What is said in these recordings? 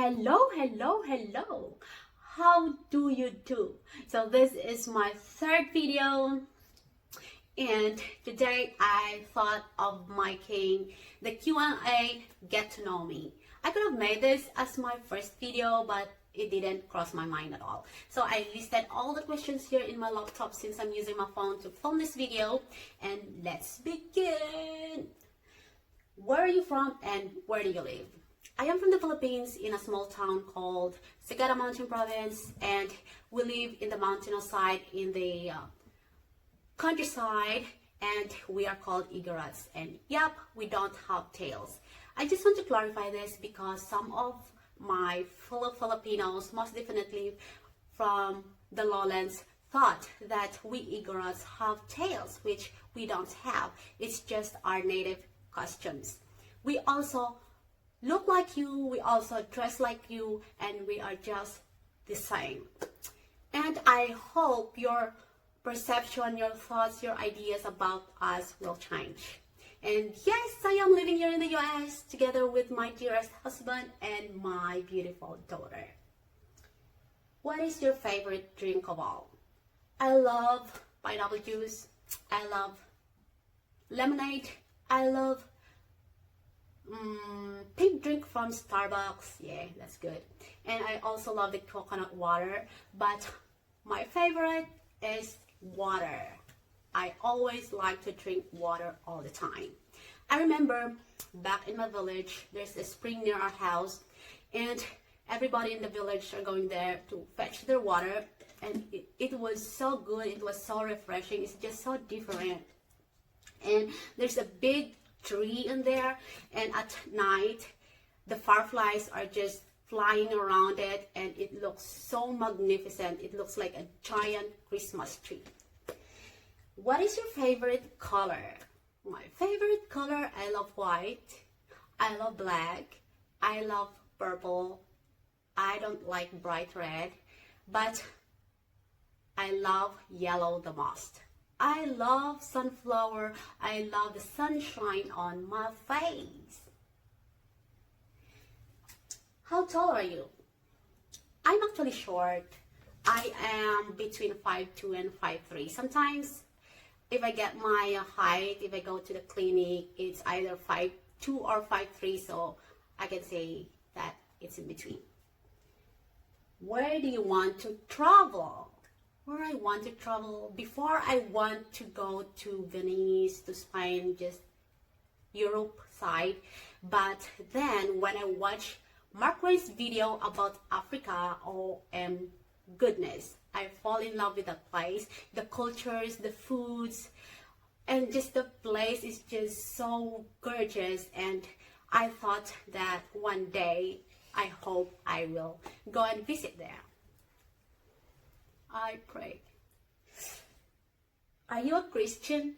Hello. How do you do? So this is my third video, and today I thought of making the Q&A get to know me. I could have made this as my first video, but it didn't cross my mind at all. So I listed all the questions here in my laptop since I'm using my phone to film this video, and let's begin. Where are you from and where do you live? I am from the Philippines, in a small town called Sagada Mountain Province, and we live in the mountainous side in the countryside, and we are called Igorots. And yep, we don't have tails. I just want to clarify this because some of my fellow Filipinos, most definitely from the lowlands, thought that we Igorots have tails, which we don't have. It's just our native costumes. We also look like you, we also dress like you, and we are just the same. And I hope your perception, your thoughts, your ideas about us will change. And yes, I am living here in the US together with my dearest husband and my beautiful daughter. What is your favorite drink of all? I love pineapple juice, I love lemonade, I love pink drink from Starbucks. Yeah, that's good. And I also love the coconut water, but my favorite is water. I always like to drink water all the time. I remember back in my village, there's a spring near our house, and everybody in the village are going there to fetch their water, and it was so good, it was so refreshing, it's just so different. And there's a big tree in there, and at night the fireflies are just flying around it, and it looks so magnificent. It looks like a giant Christmas tree. What is your favorite color? My favorite color, I love white, I love black, I love purple, I don't like bright red, but I love yellow the most. I love sunflower. I love the sunshine on my face. How tall are you? I'm actually short. I am between 5'2" and 5'3". Sometimes if I get my height, if I go to the clinic, it's either 5'2" or 5'3", so I can say that it's in between. Where do you want to travel? Where I want to travel, before I want to go to Venice, to Spain, just Europe side, but then when I watch Mark Ray's video about Africa, goodness, I fall in love with that place, the cultures, the foods, and just the place is just so gorgeous. And I thought that one day, I hope I will go and visit there. I pray. Are you a Christian?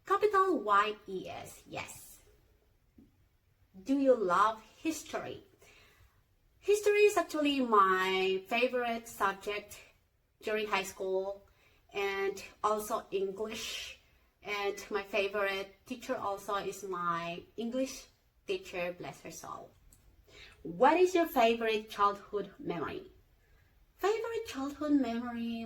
Capital Y-E-S, yes. Do you love history? History is actually my favorite subject during high school, and also English. And my favorite teacher also is my English teacher, bless her soul. What is your favorite childhood memory? Favorite childhood memory?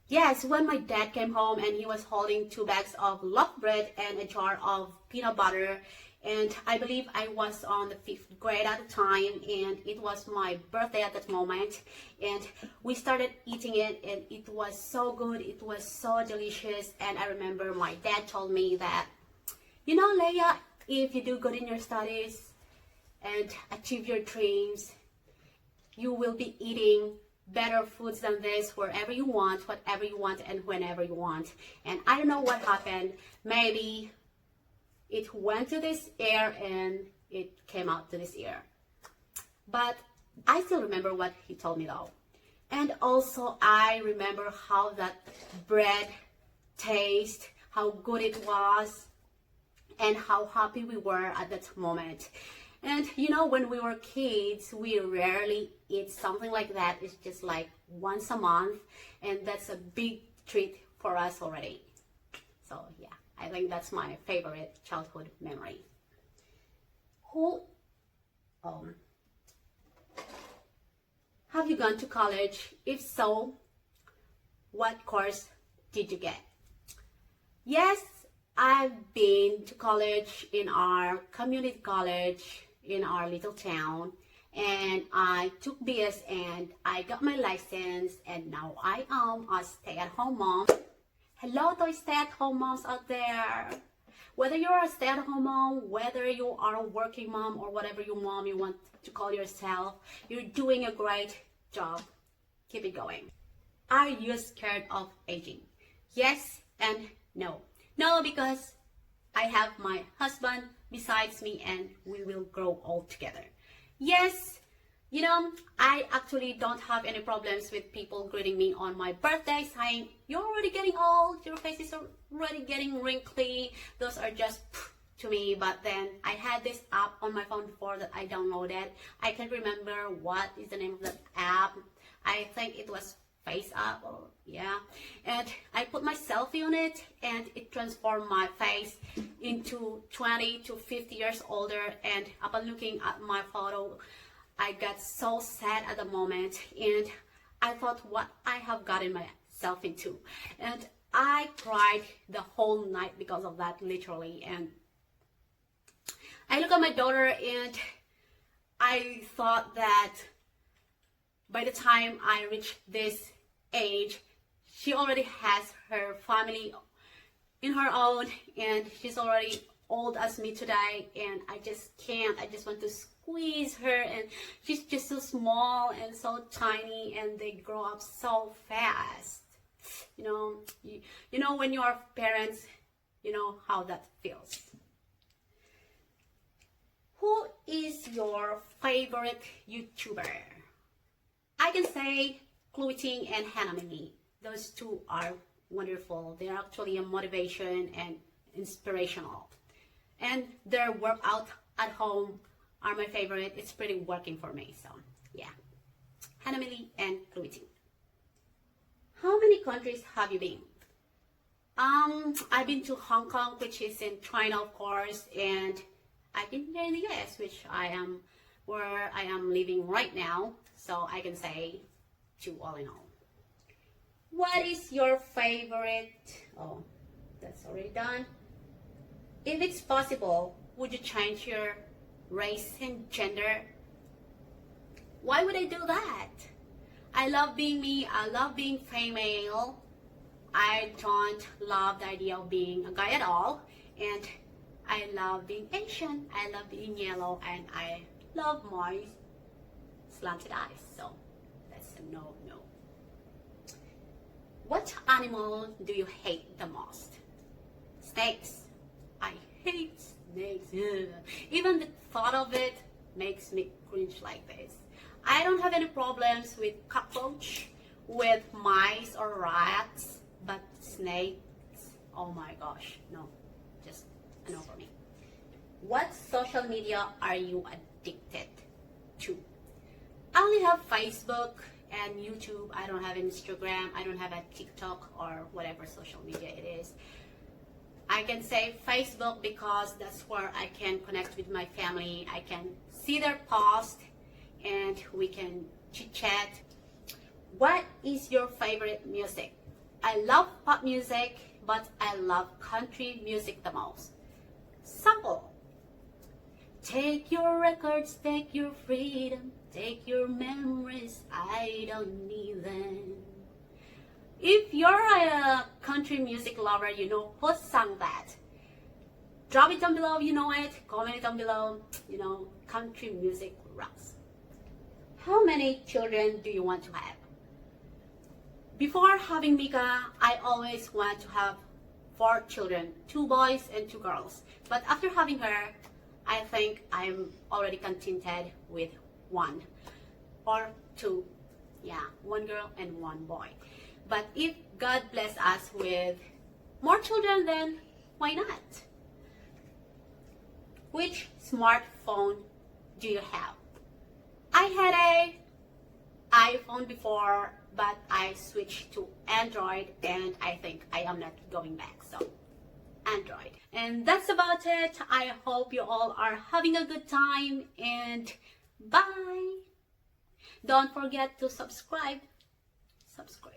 Yes, when my dad came home and he was holding 2 bags of loaf bread and a jar of peanut butter, and I believe I was on the 5th grade at the time, and it was my birthday at that moment, and we started eating it, and it was so good, it was so delicious. And I remember my dad told me that, you know, Leia, if you do good in your studies and achieve your dreams, you will be eating better foods than this wherever you want, whatever you want, and whenever you want. And I don't know what happened. Maybe it went to this ear and it came out to this ear. But I still remember what he told me though. And also I remember how that bread tastes, how good it was, and how happy we were at that moment. And you know, when we were kids, we rarely eat something like that. It's just like once a month, and that's a big treat for us already. So yeah, I think that's my favorite childhood memory. Who Um, have you gone to college? If so, what course did you get? Yes, I've been to college in our community college in our little town, and I took BS and I got my license, and now I am a stay-at-home mom. Hello to stay-at-home moms out there. Whether you're a stay-at-home mom, whether you are a working mom, or whatever your mom you want to call yourself, you're doing a great job. Keep it going. Are you scared of aging? Yes and no. No, because I have my husband besides me and we will grow old together. Yes, you know, I actually don't have any problems with people greeting me on my birthday saying, you're already getting old, your face is already getting wrinkly. Those are just to me. But then I had this app on my phone before that I downloaded. I can't remember what is the name of that app. I think it was Face App, or yeah, and I put my selfie on it and it transformed my face into 20 to 50 years older. And upon looking at my photo, I got so sad at the moment, and I thought what I have gotten myself into, and I cried the whole night because of that, literally. And I look at my daughter and I thought that by the time I reach this age, she already has her family in her own, and she's already old as me today, and I just can't. I just want to squeeze her, and she's just so small and so tiny, and they grow up so fast. You know when you are parents, you know how that feels. Who is your favorite YouTuber? I can say Chloe and Hannah Mini. Those two are wonderful. They're actually a motivation and inspirational. And their workout at home are my favorite. It's pretty working for me. So yeah, Hannah Mini and Chloe. How many countries have you been? I've been to Hong Kong, which is in China, of course, and I've been here in the US, which where I am living right now. So I can say two all in all. What is your favorite? Oh, that's already done. If it's possible, would you change your race and gender? Why would I do that? I love being me. I love being female. I don't love the idea of being a guy at all. And I love being Asian. I love being yellow. And I love my slanted eyes. So that's a no. What animal do you hate the most? Snakes. I hate snakes. Even the thought of it makes me cringe like this. I don't have any problems with cockroach, with mice or rats, but snakes, oh my gosh, no, just a no for me. What social media are you addicted to? I only have Facebook and YouTube. I don't have Instagram. I don't have a TikTok or whatever social media it is. I can say Facebook because that's where I can connect with my family. I can see their post and we can chit chat. What is your favorite music? I love pop music, but I love country music the most. Sample. Take your records, take your freedom, take your memories, I don't need them. If you're a country music lover, you know who sang that. Drop it down below if you know it, comment it down below. You know, country music rocks. How many children do you want to have? Before having Mika, I always wanted to have 4 children, 2 boys and 2 girls. But after having her, I think I'm already contented with 1 or 2. Yeah, 1 girl and 1 boy. But if God bless us with more children, then why not? Which smartphone do you have? I had a iPhone before, but I switched to Android, and I think I am not going back. So Android. And that's about it. I hope you all are having a good time, and Bye! Don't forget to subscribe. Subscribe.